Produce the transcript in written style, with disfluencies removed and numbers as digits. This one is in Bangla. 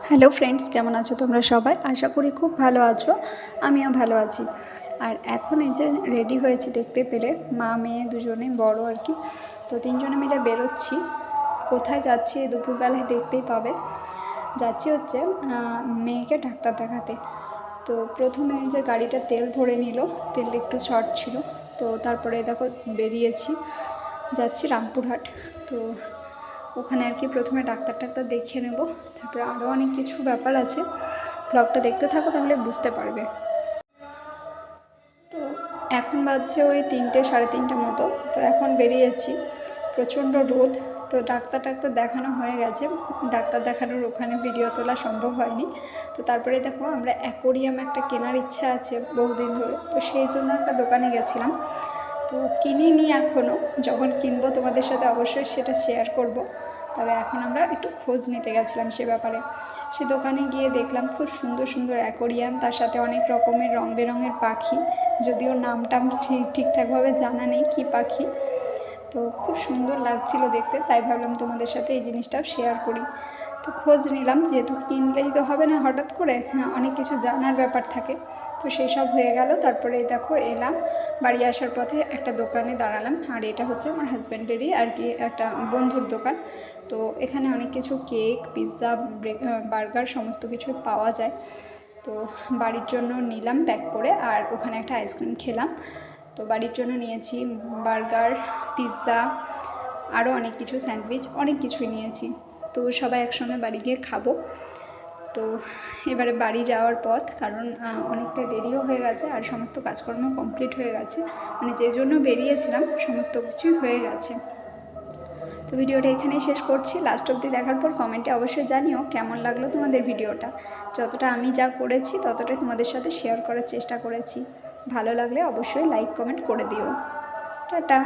হ্যালো ফ্রেন্ডস, কেমন আছো তোমরা সবাই? আশা করি খুব ভালো আছো। আমিও ভালো আছি। আর এখন এই যে রেডি হয়েছি, দেখতে পেলে মা মেয়ে দুজনে বড় আর কি। তো তিনজনে মিলে বেরোচ্ছি। কোথায় যাচ্ছি এই দুপুরবেলায় দেখতেই পাবে। যাচ্ছি হচ্ছে মেয়েকে ডাক্তার দেখাতে। তো প্রথমে যে গাড়িটা তেল ভরে নিল, তেল একটু শর্ট ছিল। তো তারপরে দেখো বেরিয়েছি, যাচ্ছি রামপুরহাট। তো ওখানে আর কি প্রথমে ডাক্তার দেখিয়ে নেব, তারপরে আরও অনেক কিছু ব্যাপার আছে। ব্লগটা দেখতে থাকো, তাহলে বুঝতে পারবে। তো এখন বাজছে ওই 3টে সাড়ে 3টে মতো। তো এখন বেরিয়েছি, প্রচণ্ড রোদ। তো ডাক্তার দেখানো হয়ে গেছে। ডাক্তার দেখানোর ওখানে ভিডিও তোলা সম্ভব হয়নি। তো তারপরে দেখো আমরা অ্যাকোরিয়াম একটা কেনার ইচ্ছা আছে বহুদিন ধরে, তো সেই জন্য একটা দোকানে গেছিলাম। তো কিনিনি এখনও, যখন কিনবো তোমাদের সাথে অবশ্যই সেটা শেয়ার করব। তবে এখন আমরা একটু খোঁজ নিতে গেছিলাম সে ব্যাপারে। সে দোকানে গিয়ে দেখলাম খুব সুন্দর সুন্দর অ্যাকোরিয়াম, তার সাথে অনেক রকমের রং বেরঙের পাখি, যদিও নামটাম ঠিকঠাকভাবে জানা নেই কী পাখি। তো খুব সুন্দর লাগছিল দেখতে, তাই ভাবলাম তোমাদের সাথে এই জিনিসটাও শেয়ার করি। তো খোঁজ নিলাম, যেহেতু কিনলেই তো হবে না হঠাৎ করে, অনেক কিছু জানার ব্যাপার থাকে। তো সেই সব হয়ে গেল। তারপরে দেখো এলাম, বাড়ি আসার পথে একটা দোকানে দাঁড়ালাম। আর এটা হচ্ছে আমার হাজব্যান্ডেরই আর কি একটা বন্ধুর দোকান। তো এখানে অনেক কিছু কেক, পিৎজা, বার্গার সমস্ত কিছু পাওয়া যায়। তো বাড়ির জন্য নিলাম প্যাক করে, আর ওখানে একটা আইসক্রিম খেলাম। তো বাড়ির জন্য নিয়েছি বার্গার, পিৎজা, আরও অনেক কিছু, স্যান্ডউইচ, অনেক কিছুই নিয়েছি। তো সবাই একসঙ্গে বাড়ি গিয়ে খাবো। তো এবারে বাড়ি যাওয়ার পথ, কারণ অনেকটা দেরিও হয়ে গেছে আর সমস্ত কাজকর্ম কমপ্লিট হয়ে গেছে, মানে যে জন্য বেরিয়েছিলাম সমস্ত কিছুই হয়ে গেছে। তো ভিডিওটা এখানেই শেষ করছি। লাস্ট অবধি দেখার পর কমেন্টে অবশ্যই জানিও কেমন লাগলো তোমাদের ভিডিওটা। যতটা আমি যা করেছি ততটাই তোমাদের সাথে শেয়ার করার চেষ্টা করেছি। ভালো লাগলে অবশ্যই লাইক কমেন্ট করে দিও। টাটা।